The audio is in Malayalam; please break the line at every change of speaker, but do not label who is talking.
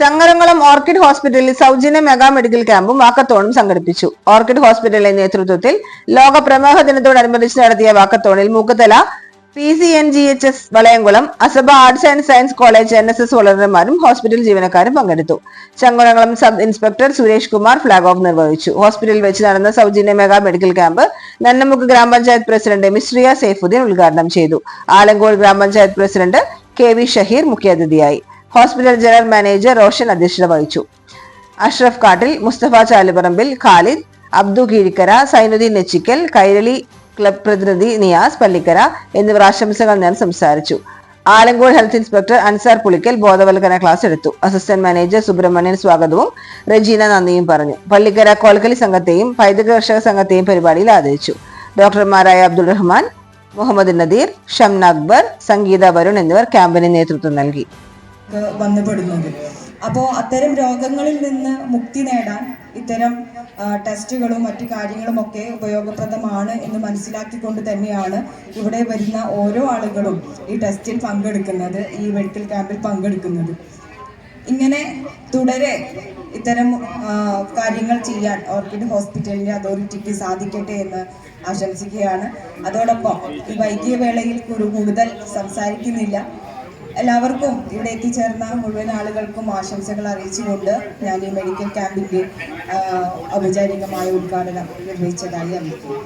ചങ്ങരംകുളം ഓർക്കിഡ് ഹോസ്പിറ്റലിൽ സൗജന്യ മെഗാ മെഡിക്കൽ ക്യാമ്പും വാക്കത്തോണും സംഘടിപ്പിച്ചു. ഓർക്കിഡ് ഹോസ്പിറ്റലിന്റെ നേതൃത്വത്തിൽ ലോക പ്രമേഹ ദിനത്തോടനുബന്ധിച്ച് നടത്തിയ വാക്കത്തോണിൽ Mookkuthala PCNGHS Valayamkulam Assabah arts and science college NSS വളണ്ടിയർമാരും ഹോസ്പിറ്റൽ ജീവനക്കാരും പങ്കെടുത്തു. Changaramkulam sub inspector Suresh Kumar flag off നിർവഹിച്ചു. ഹോസ്പിറ്റലിൽ വെച്ച് നടന്ന സൗജന്യ മെഗാ മെഡിക്കൽ ക്യാമ്പ് നന്നമുക്ക് ഗ്രാമപഞ്ചായത്ത് പ്രസിഡന്റ് മിശ്രിയ സൈഫുദ്ദീൻ ഉദ്ഘാടനം ചെയ്തു. ആലങ്കോട് ഗ്രാമപഞ്ചായത്ത് പ്രസിഡന്റ് KV ഷഹീർ മുഖ്യാതിഥിയായി. ഹോസ്പിറ്റൽ ജനറൽ മാനേജർ റോഷൻ അധ്യക്ഷത വഹിച്ചു. അഷ്റഫ് കാട്ടിൽ, മുസ്തഫ ചാലുപറമ്പിൽ, ഖാലിദ്, അബ്ദു കീഴിക്കര, സൈനുദ്ദീൻ നെച്ചിക്കൽ, കൈരളി ക്ലബ് പ്രതിനിധി നിയാസ് പള്ളിക്കര എന്നിവർ ആശംസകൾ നേർന്ന് സംസാരിച്ചു. ആലങ്കോട് ഹെൽത്ത് ഇൻസ്പെക്ടർ അൻസാർ പുളിക്കൽ ബോധവൽക്കരണ ക്ലാസ് എടുത്തു. അസിസ്റ്റന്റ് മാനേജർ സുബ്രഹ്മണ്യൻ സ്വാഗതവും റെജീന നന്ദിയും പറഞ്ഞു. പള്ളിക്കര കോൽക്കലി സംഘത്തെയും പൈതൃക കർഷക സംഘത്തെയും പരിപാടിയിൽ ആദരിച്ചു. ഡോക്ടർമാരായ അബ്ദുൾ റഹ്മാൻ, മുഹമ്മദ് നദീർ, ഷംന അക്ബർ, സംഗീത വരുൺ എന്നിവർ ക്യാമ്പിന് നേതൃത്വം നൽകി.
വന്നുപെടുന്നത്. അപ്പോൾ അത്തരം രോഗങ്ങളിൽ നിന്ന് മുക്തി നേടാൻ ഇത്തരം ടെസ്റ്റുകളും മറ്റു കാര്യങ്ങളും ഒക്കെ ഉപയോഗപ്രദമാണ് എന്ന് മനസ്സിലാക്കിക്കൊണ്ട് തന്നെയാണ് ഇവിടെ വരുന്ന ഓരോ ആളുകളും ഈ ടെസ്റ്റിൽ പങ്കെടുക്കുന്നത്, ഈ മെഡിക്കൽ ക്യാമ്പിൽ പങ്കെടുക്കുന്നത്. ഇങ്ങനെ തുടരെ ഇത്തരം കാര്യങ്ങൾ ചെയ്യാൻ ഓർക്കിഡ് ഹോസ്പിറ്റലിന്റെ അതോറിറ്റിക്ക് സാധിക്കട്ടെ എന്ന് ആശംസിക്കുകയാണ്. അതോടൊപ്പം ഈ വൈകിയ വേളയിൽ കൂടുതൽ സംസാരിക്കുന്നില്ല. എല്ലാവർക്കും ഇവിടെ എത്തിച്ചേർന്ന മുഴുവൻ ആളുകൾക്കും ആശംസകൾ അറിയിച്ചുകൊണ്ട് ഞാൻ ഈ മെഡിക്കൽ ക്യാമ്പിന്റെ ഔപചാരികമായ ഉദ്ഘാടനം നിർവഹിച്ചതായി അറിയിക്കുന്നു.